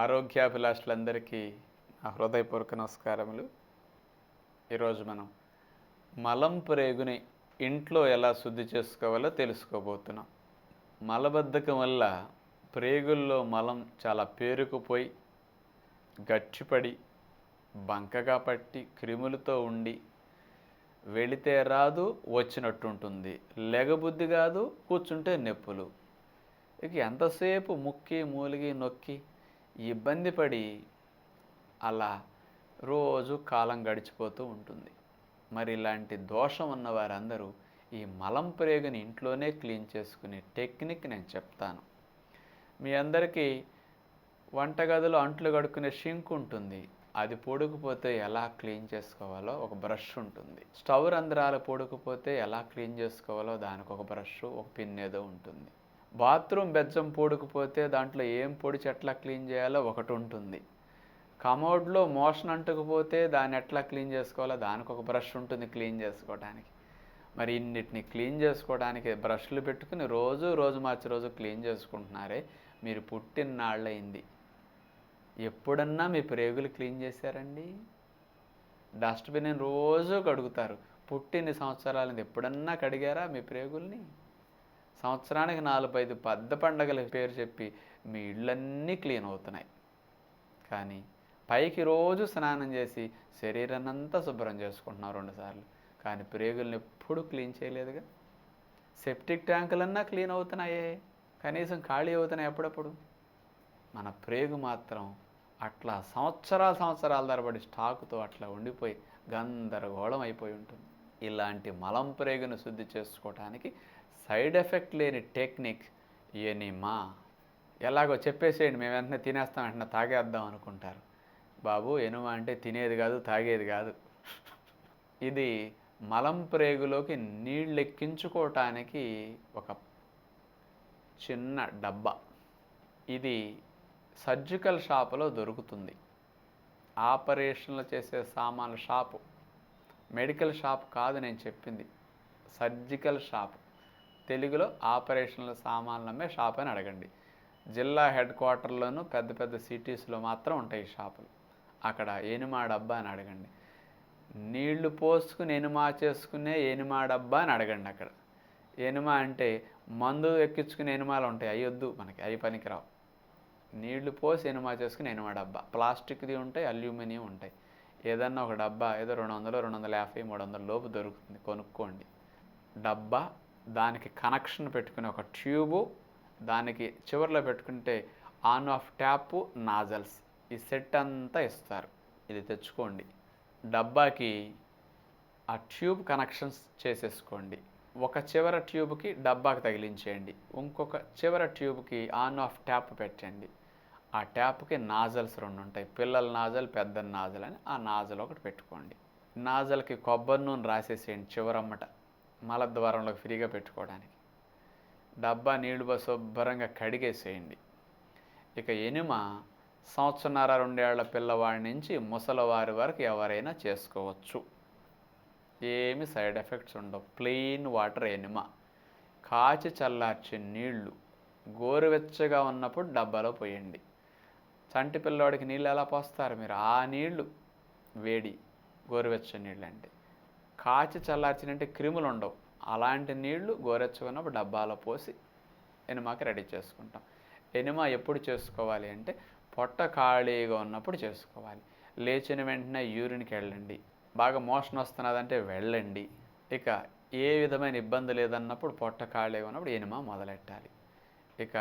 ఆరోగ్యాభిలాషులందరికీ నా హృదయపూర్వక నమస్కారములు. ఈరోజు మనం మలం ప్రేగుని ఇంట్లో ఎలా శుద్ధి చేసుకోవాలో తెలుసుకోబోతున్నాం. మలబద్ధకం వల్ల ప్రేగుల్లో మలం చాలా పేరుకుపోయి గట్టిపడి బంకగా పట్టి క్రిములతో ఉండి వెళితే రాదు, వచ్చినట్టుంటుంది. లెగబుద్ధి కాదు, కూర్చుంటే నొప్పులు. ఇక ఎంతసేపు ముక్కి మూలిగి నొక్కి ఇబ్బంది పడి అలా రోజు కాలం గడిచిపోతూ ఉంటుంది. మరి ఇలాంటి దోషం ఉన్న వారందరూ ఈ మలం ప్రేగుని ఇంట్లోనే క్లీన్ చేసుకునే టెక్నిక్ నేను చెప్తాను. మీ అందరికీ వంటగదిలో అంట్లు కడుక్కునే షింక్ ఉంటుంది. అది పొడుకుపోతే ఎలా క్లీన్ చేసుకోవాలో ఒక బ్రష్ ఉంటుంది. స్టవ్ రంధ్రాలు పొడుకుపోతే ఎలా క్లీన్ చేసుకోవాలో దానికి ఒక బ్రష్, ఒక పిన్ ఏదో ఉంటుంది. బాత్రూమ్ బెజ్జం పొడుకుపోతే దాంట్లో ఏం పొడిచి ఎట్లా క్లీన్ చేయాలో ఒకటి ఉంటుంది. కమోడ్లో మోషన్ అంటుకుపోతే దాన్ని ఎట్లా క్లీన్ చేసుకోవాలో దానికి ఒక బ్రష్ ఉంటుంది క్లీన్ చేసుకోవడానికి. మరి ఇన్నిటిని క్లీన్ చేసుకోవడానికి బ్రష్లు పెట్టుకుని రోజు మార్చి రోజు క్లీన్ చేసుకుంటున్నారే, మీరు పుట్టినాళ్ళయింది. ఎప్పుడన్నా మీ ప్రేగులు క్లీన్ చేశారండి? డస్ట్బిన్ రోజు కడుగుతారు. పుట్టిన సంవత్సరాలు ఎప్పుడన్నా కడిగారా మీ ప్రేగుల్ని? సంవత్సరానికి 4-5 పెద్ద పండగల పేరు చెప్పి మీ ఇళ్ళన్నీ క్లీన్ అవుతున్నాయి. కానీ పైకి రోజు స్నానం చేసి శరీరాన్ని అంతా శుభ్రం చేసుకుంటున్నాం 2 సార్లు. కానీ ప్రేగుల్ని ఎప్పుడూ క్లీన్ చేయలేదుగా. సెప్టిక్ ట్యాంకులన్నా క్లీన్ అవుతున్నాయే, కనీసం ఖాళీ అవుతున్నాయి అప్పుడప్పుడు. మన ప్రేగు మాత్రం అట్లా సంవత్సరాల తరబడి స్టాకుతో అట్లా ఉండిపోయి గందరగోళం అయిపోయి ఉంటుంది. ఇలాంటి మలం ప్రేగును శుద్ధి చేసుకోవడానికి సైడ్ ఎఫెక్ట్ లేని టెక్నిక్ ఎనిమా. ఎలాగో చెప్పేసేయండి, మేము వెంటనే తినేస్తాం, వెంటనే తాగేద్దాం అనుకుంటారు. బాబు, ఎనిమా అంటే తినేది కాదు, తాగేది కాదు. ఇది మలం ప్రేగులోకి నీళ్ళు ఎక్కించుకోవటానికి ఒక చిన్న డబ్బా. ఇది సర్జికల్ షాపులో దొరుకుతుంది. ఆపరేషన్లు చేసే సామాన్ల షాపు, మెడికల్ షాప్ కాదు నేను చెప్పింది, సర్జికల్ షాప్. తెలుగులో ఆపరేషన్ల సామాన్లు అమ్మే షాప్ అని అడగండి. జిల్లా హెడ్ క్వార్టర్లోనూ పెద్ద సిటీస్లో మాత్రం ఉంటాయి ఈ షాపులు. అక్కడ ఎనిమా డబ్బా అని అడగండి. నీళ్లు పోసుకుని ఎనిమా చేసుకునే ఎనిమా డబ్బా అని అడగండి. అక్కడ ఎనిమా అంటే మందు ఎక్కించుకునే ఎనిమాలు ఉంటాయి, అవి వద్దు మనకి, అవి పనికిరావు. నీళ్లు పోసి ఎనిమా చేసుకుని ఎనిమా డబ్బా. ప్లాస్టిక్ది ఉంటాయి, అల్యూమినియం ఉంటాయి. ఏదన్నా ఒక డబ్బా ఏదో 200, 250, 300 లోపు దొరుకుతుంది, కొనుక్కోండి. డబ్బా, దానికి కనెక్షన్ పెట్టుకుని ఒక ట్యూబు, దానికి చివర్లో పెట్టుకుంటే ఆన్ ఆఫ్ ట్యాపు, నాజల్స్, ఈ సెట్ అంతా ఇస్తారు. ఇది తెచ్చుకోండి. డబ్బాకి ఆ ట్యూబ్ కనెక్షన్స్ చేసేసుకోండి. ఒక చివర ట్యూబ్కి డబ్బాకి తగిలించేయండి, ఇంకొక చివర ట్యూబ్కి ఆన్ ఆఫ్ ట్యాప్ పెట్టండి. ఆ ట్యాప్కి నాజల్స్ 2 ఉంటాయి, పిల్లల నాజల్, పెద్ద నాజల్ అని. ఆ నాజల్ ఒకటి పెట్టుకోండి. నాజల్కి కొబ్బరి నూనె రాసేసేయండి చివరమ్మట, మలద్వారంలోకి ఫ్రీగా పెట్టుకోవడానికి. డబ్బా నీళ్లు శుభ్రంగా కడిగేసేయండి. ఇక ఎనిమ 1.5-2 ఏళ్ల పిల్లవాడి నుంచి ముసలివారి వరకు ఎవరైనా చేసుకోవచ్చు. ఏమి సైడ్ ఎఫెక్ట్స్ ఉండవు. Plain water enema. కాచి చల్లార్చే నీళ్లు గోరువెచ్చగా ఉన్నప్పుడు డబ్బాలో పోయండి. చంటి పిల్లవాడికి నీళ్ళు ఎలా పోస్తారు మీరు? ఆ నీళ్లు వేడి, గోరువెచ్చని నీళ్ళు. అంటే కాచి చల్లార్చినంటే క్రిములు ఉండవు. అలాంటి నీళ్లు గోరెచ్చగా ఉన్నప్పుడు డబ్బాలో పోసి ఎనిమాకి రెడీ చేసుకుంటాం. ఎనిమా ఎప్పుడు చేసుకోవాలి అంటే పొట్ట ఖాళీగా ఉన్నప్పుడు చేసుకోవాలి. లేచిన వెంటనే యూరిన్కి వెళ్ళండి. బాగా మోషన్ వస్తున్నదంటే వెళ్ళండి. ఇక ఏ విధమైన ఇబ్బంది లేదన్నప్పుడు, పొట్ట ఖాళీగా ఉన్నప్పుడు ఎనిమా మొదలెట్టాలి. ఇక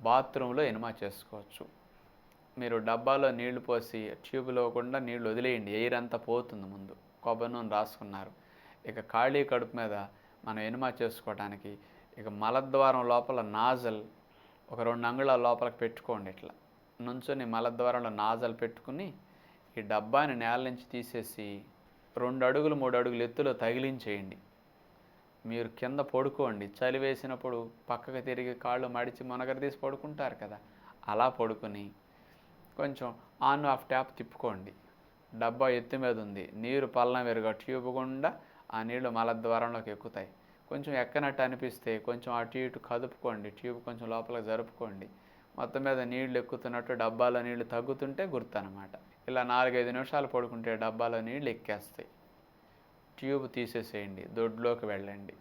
బాత్రూంలో ఎనిమా చేసుకోవచ్చు. మీరు డబ్బాలో నీళ్లు పోసి ట్యూబ్లో కూడా నీళ్లు వదిలేయండి, ఎయిర్ అంతా పోతుంది. ముందు కొబ్బరి నూనె రాసుకున్నారు. ఇక ఖాళీ కడుపు మీద మనం ఎనిమా చేసుకోవడానికి ఇక మలద్వారం లోపల నాజల్ ఒక 2 అంగుళాల లోపలికి పెట్టుకోండి. ఇట్లా నుంచొని మలద్వారంలో నాజల్ పెట్టుకుని ఈ డబ్బాని నేల నుంచి తీసేసి 2 అడుగులు 3 అడుగులు ఎత్తులో తగిలించేయండి. మీరు కింద పడుకోండి. చలి వేసినప్పుడు పక్కకు తిరిగి కాళ్ళు మడిచి మునగర తీసి పడుకుంటారు కదా, అలా పడుకుని కొంచెం ఆన్ ఆఫ్ ట్యాప్ తిప్పుకోండి. డబ్బా ఎత్తు మీద ఉంది, నీరు పల్లం వెరుగా ట్యూబ్ గుండా ఆ నీళ్లు మలద్వారంలోకి ఎక్కుతాయి. కొంచెం ఎక్కనట్టు అనిపిస్తే కొంచెం అటు ఇటు కదుపుకోండి, ట్యూబ్ కొంచెం లోపలికి జరుపుకోండి. మొత్తం మీద నీళ్లు ఎక్కుతున్నట్టు డబ్బాలో నీళ్లు తగ్గుతుంటే గుర్తు అనమాట. ఇలా 4-5 నిమిషాలు పడుకుంటే డబ్బాలో నీళ్లు ఎక్కేస్తాయి. ట్యూబ్ తీసేసేయండి, దొడ్లోకి వెళ్ళండి.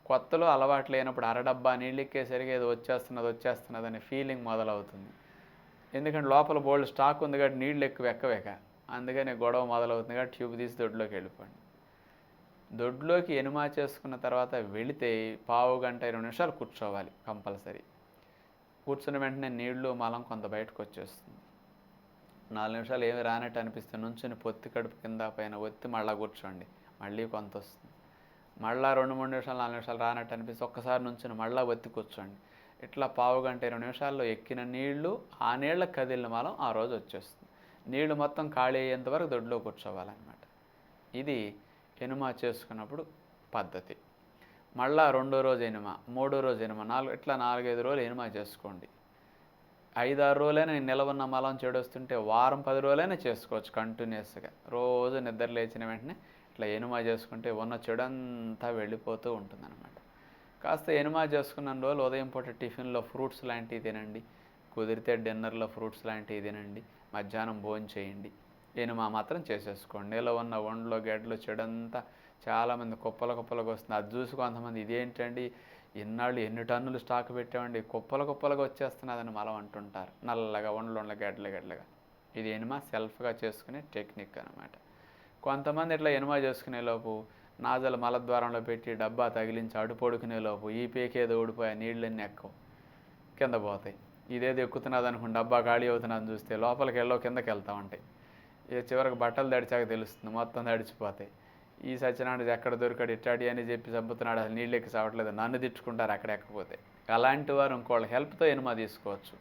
కొత్తలో అలవాటు లేనప్పుడు అరడబ్బా నీళ్ళు ఎక్కేసరికి ఏదో వచ్చేస్తున్నది అనే ఫీలింగ్ మొదలవుతుంది. ఎందుకంటే లోపల బోల్డ్ స్టాక్ ఉంది కాబట్టి నీళ్ళు ఎక్కువ ఎక్కవేక, అందుకని గొడవ మొదలవుతుంది కాబట్టి ట్యూబ్ తీసి దొడ్లోకి వెళ్ళిపోండి. దొడ్లోకి ఎనుమా చేసుకున్న తర్వాత వెళితే పావు గంట 20 నిమిషాలు కూర్చోవాలి కంపల్సరీ. కూర్చున్న వెంటనే నీళ్లు మలం కొంత బయటకు వచ్చేస్తుంది. 4 నిమిషాలు ఏమి రానట్టు అనిపిస్తే నుంచుని పొత్తి కడుపు కింద పైన ఒత్తి మళ్ళీ కూర్చోండి, మళ్ళీ కొంత వస్తుంది. మళ్ళీ 2-3 నిమిషాలు 4 నిమిషాలు రానట్టు అనిపిస్తే ఒక్కసారి నుంచుని మళ్ళీ ఒత్తి కూర్చోండి. ఇట్లా పావు గంట 20 నిమిషాల్లో ఎక్కిన నీళ్లు ఆ నీళ్ళకి కదిలిన మలం ఆ రోజు వచ్చేస్తుంది. నీళ్లు మొత్తం ఖాళీ అయ్యేంత వరకు దొడ్లో కూర్చోవాలన్నమాట. ఇది ఎనుమా చేసుకున్నప్పుడు పద్ధతి. మళ్ళా 2వ రోజు ఎనుమా, 3వ రోజు ఎనుమా, ఇట్లా 4-5 రోజులు ఎనుమా చేసుకోండి. 5-6 రోజులైనా నిలవన్న మలం చెడొస్తుంటే వారం 10 రోజులైనా చేసుకోవచ్చు కంటిన్యూస్గా. రోజు నిద్ర లేచిన వెంటనే ఇట్లా ఎనుమా చేసుకుంటే ఉన్న చెడంతా వెళ్ళిపోతూ ఉంటుందన్నమాట. కాస్త ఎనుమా చేసుకున్న రోజులు ఉదయం పూట టిఫిన్లో ఫ్రూట్స్ లాంటివి తినండి, కుదిరితే డిన్నర్లో ఫ్రూట్స్ లాంటివి తినండి, మధ్యాహ్నం భోజనం చేయండి. ఎనుమా మాత్రం చేసేసుకోండి. నీలో ఉన్న ఒండ్లో గడ్డలు చెడంతా చాలామంది కుప్పలుగా వస్తుంది. అది చూసి కొంతమంది ఇదేంటండి ఇన్నాళ్ళు ఎన్ని టన్నులు స్టాక్ పెట్టామండి కుప్పలుగా వచ్చేస్తున్నదని మలం అంటుంటారు. నల్లగా ఒండ్ల గడ్డలుగా. ఇది ఎనుమా సెల్ఫ్గా చేసుకునే టెక్నిక్ అనమాట. కొంతమంది ఇట్లా ఎనుమా చేసుకునే లోపు నాజలు మలద్వారంలో పెట్టి డబ్బా తగిలించి అడుపొడుకునే లోపు ఈ పేకేదో ఊడిపోయి నీళ్ళన్నీ ఎక్కవు, కింద పోతాయి. ఇదేదో ఎక్కుతున్నది అనుకుని డబ్బా ఖాళీ అవుతున్నదని చూస్తే లోపలికి కిందకి వెళ్తూ ఉంటాయి. ఇక చివరికి బట్టలు తడిచాక తెలుస్తుంది, మొత్తం తడిచిపోతాయి. ఈ సత్యనారాయణ ఎక్కడ దొరికాడు ఇట్టాడి అని చెప్పి చంపుతున్నాడు, అసలు నీళ్ళు ఎక్కి చావట్లేదు, నన్ను తిట్టుకుంటారు అక్కడ ఎక్కపోతే. అలాంటి వారు ఇంకోళ్ళ హెల్ప్తో ఎనుమా తీసుకోవచ్చు.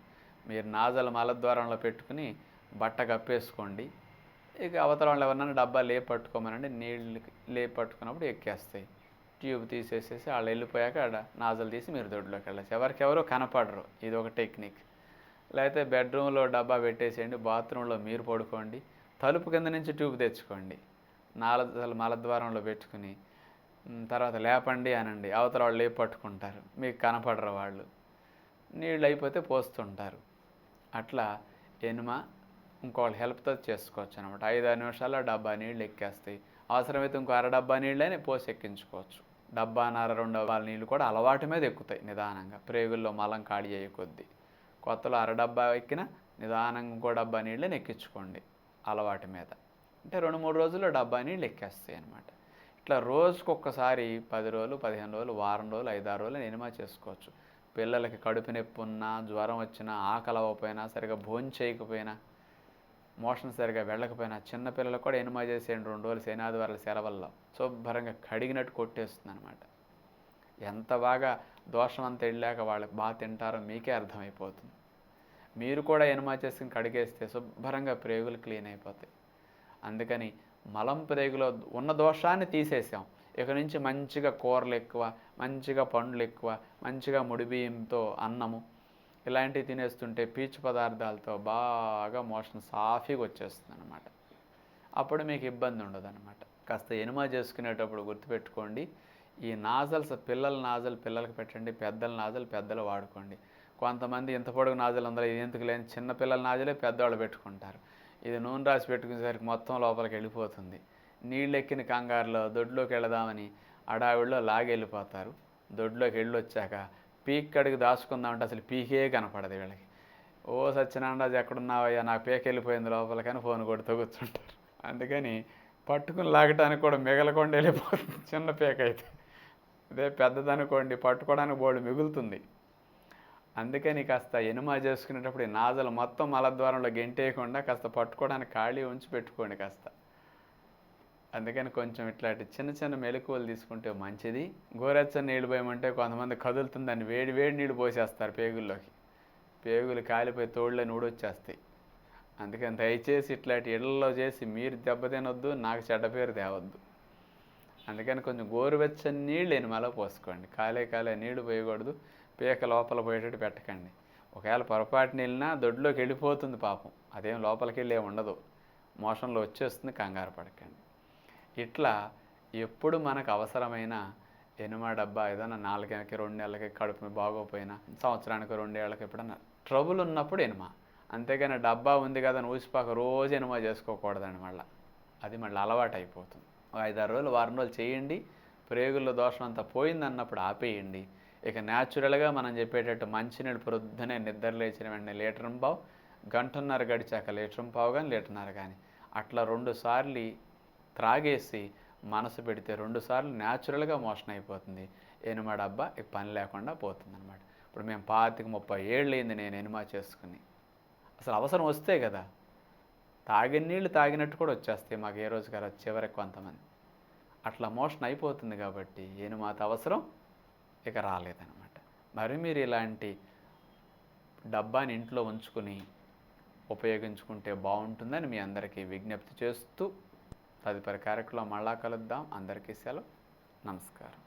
మీరు నాజలు మలద్వారంలో పెట్టుకుని బట్ట కప్పేసుకోండి. ఇక అవతల వాళ్ళు ఎవరన్నా డబ్బా పట్టుకోమనండి, నీళ్ళు పట్టుకున్నప్పుడు ఎక్కేస్తాయి. ట్యూబ్ తీసేసేసి వాళ్ళు వెళ్ళిపోయాక నాజలు తీసి మీరు దొడ్లోకి వెళ్ళచ్చు. ఎవరికెవరో కనపడరు, ఇది ఒక టెక్నిక్. లేకపోతే బెడ్రూమ్లో డబ్బా పెట్టేసేయండి, బాత్రూంలో మీరు పడుకోండి, తలుపు కింద నుంచి ట్యూబ్ తెచ్చుకోండి, నాలుగు మలద్వారంలో పెట్టుకుని తర్వాత లేపండి అనండి, అవతల వాళ్ళు పట్టుకుంటారు, మీకు కనపడరు వాళ్ళు, నీళ్ళు అయిపోతే పోస్తుంటారు. అట్లా ఎనుమా ఇంకోళ్ళ హెల్ప్తో చేసుకోవచ్చు అనమాట. 5-6 నిమిషాల్లో డబ్బా నీళ్ళు ఎక్కేస్తాయి. అవసరమైతే ఇంకో అరడబ్బా నీళ్ళని పోసి ఎక్కించుకోవచ్చు. డబ్బాన్నర 2 డబ్బాల నీళ్ళు కూడా అలవాటు మీద ఎక్కుతాయి నిదానంగా, ప్రేగుల్లో మలం ఖాళీ అయ్యే కొద్దీ. కొత్తలో అరడబ్బా ఎక్కిన నిదానంగా ఇంకో డబ్బా నీళ్ళని ఎక్కించుకోండి అలవాటు మీద. అంటే 2-3 రోజుల్లో డబ్బా నీళ్ళు ఎక్కేస్తాయి అనమాట. ఇట్లా రోజుకొక్కసారి 10 రోజులు, 15 రోజులు, వారం రోజులు, 5-6 రోజులు ఎనుమా చేసుకోవచ్చు. పిల్లలకి కడుపు నొప్పి ఉన్నా, జ్వరం వచ్చినా, ఆకలి అవ్వకపోయినా, సరిగా భోజనం చేయకపోయినా, మోషన్ సరిగా వెళ్ళకపోయినా చిన్నపిల్లలకు కూడా ఎనుమా చేసేయండి. 2 రోజులు శనాదివారాల సెలవుల్లో శుభ్రంగా కడిగినట్టు కొట్టేస్తుంది అనమాట. ఎంత బాగా దోషం అంతా వెళ్ళాక వాళ్ళకి బాగా తింటారో మీకే అర్థమైపోతుంది. మీరు కూడా ఎనుమా చేసుకుని కడిగేస్తే శుభ్రంగా ప్రేగులు క్లీన్ అయిపోతాయి. అందుకని మలం ప్రేగులో ఉన్న దోషాన్ని తీసేసాం. ఇక నుంచి మంచిగా కూరలు ఎక్కువ, మంచిగా పండ్లు ఎక్కువ, మంచిగా ముడి బియ్యంతో అన్నము ఇలాంటివి తినేస్తుంటే పీచు పదార్థాలతో బాగా మోషన్ సాఫీగా వచ్చేస్తుంది అనమాట. అప్పుడు మీకు ఇబ్బంది ఉండదు అనమాట. కాస్త ఎనుమా చేసుకునేటప్పుడు గుర్తుపెట్టుకోండి, ఈ నాజల్స్ పిల్లలకి పెట్టండి, పెద్దల నాజలు పెద్దలు వాడుకోండి. కొంతమంది ఇంత పొడుగు నాజలు అందరూ ఇది ఎందుకు లేని చిన్నపిల్లల నాజలే పెద్దవాళ్ళు పెట్టుకుంటారు. ఇది నూనె రాసి పెట్టుకునేసరికి మొత్తం లోపలికి వెళ్ళిపోతుంది. నీళ్ళు ఎక్కిన కంగారులో దొడ్లోకి వెళదామని అడావిడిలో వెళ్ళిపోతారు. దొడ్లోకి వెళ్ళొచ్చాక పీక్ కడిగి దాచుకుందామంటే అసలు పీకే కనపడదు వీళ్ళకి. ఓ సత్యనారాయణరాజు ఎక్కడున్నావయ్యా, నాకు పీక వెళ్ళిపోయింది లోపలికని ఫోన్ కొడుతూ కూర్చుంటారు. అందుకని పట్టుకుని లాగటానికి కూడా మిగలకుండా వెళ్ళిపోతుంది చిన్న పీక అయితే. అదే పెద్దదనుకోండి పట్టుకోవడానికి బోర్డు మిగులుతుంది. అందుకని కాస్త ఎనుమా చేసుకునేటప్పుడు ఈ నాజలు మొత్తం మలద్వారంలో గెంటేయకుండా కాస్త పట్టుకోవడానికి ఖాళీ ఉంచి పెట్టుకోండి కాస్త. అందుకని కొంచెం ఇట్లాంటి చిన్న మెలకువలు తీసుకుంటే మంచిది. గోరెచ్చని నీళ్ళు పోయమంటే కొంతమంది కదులుతుందని వేడి నీళ్ళు పోసేస్తారు పేగుల్లోకి, పేగులు కాలిపోయి తోళ్ళని ఊడొచ్చేస్తాయి. అందుకని దయచేసి ఇట్లాంటి ఇళ్లలో చేసి మీరు దెబ్బతినొద్దు, నాకు చెడ్డ పేరు తేవద్దు. అందుకని కొంచెం గోరువెచ్చని నీళ్ళు ఎనుమలో పోసుకోండి, కాలే నీళ్లు పోయకూడదు, పీక లోపల పోయేటట్టు పెట్టకండి. ఒకవేళ పొరపాటున వెళ్ళినా దొడ్లోకి వెళ్ళిపోతుంది పాపం, అదేం లోపలికి వెళ్ళి ఉండదు, మోషన్లో వచ్చేస్తుంది, కంగారు పడకండి. ఇట్లా ఎప్పుడు మనకు అవసరమైన ఎనుమా డబ్బా ఏదైనా 4 నెలలకి 2 నెలలకి కడుపు బాగోపోయినా సంవత్సరానికి 2 ఏళ్ళకి ఎప్పుడన్నా ట్రబుల్ ఉన్నప్పుడు ఎనుమా. అంతేగాని డబ్బా ఉంది కదా అని ఊసిపాక రోజు ఎనుమా చేసుకోకూడదండి మళ్ళీ. అది మళ్ళీ అలవాటు అయిపోతుంది. 5-6 రోజులు వారం రోజులు చేయండి, ప్రేగుల్లో దోషం అంతా పోయిందన్నప్పుడు ఆపేయండి. ఇక న్యాచురల్గా మనం చెప్పేటట్టు మంచినీళ్ళు ప్రొద్దునే నిద్ర లేచిన వెంటనే లీటర్ పావు, గంటన్నర గడిచాక లీటర్ పావు కానీ లీటర్న్నర కానీ అట్లా 2 సార్లు త్రాగేసి మనసు పెడితే 2 సార్లు న్యాచురల్గా మోషన్ అయిపోతుంది. ఎనుమా డబ్బా ఇక పని లేకుండా పోతుంది అనమాట. ఇప్పుడు మేము 25-30 ఏళ్ళు అయింది నేను ఎనుమా చేసుకుని. అసలు అవసరం వస్తే కదా, తాగిన నీళ్ళు తాగినట్టు కూడా వచ్చేస్తాయి మాకు ఏ రోజు గారు చివరికి కొంతమంది. అట్లా మోషన్ అయిపోతుంది కాబట్టి ఎనుమాత అవసరం ఇక రాలేదనమాట. మరి మీరు ఇలాంటి డబ్బాని ఇంట్లో ఉంచుకుని ఉపయోగించుకుంటే బాగుంటుందని మీ అందరికీ విజ్ఞప్తి చేస్తూ తదుపరి కార్యక్రమంలో మళ్ళా కలుద్దాం. అందరికీ సెలవు. నమస్కారం.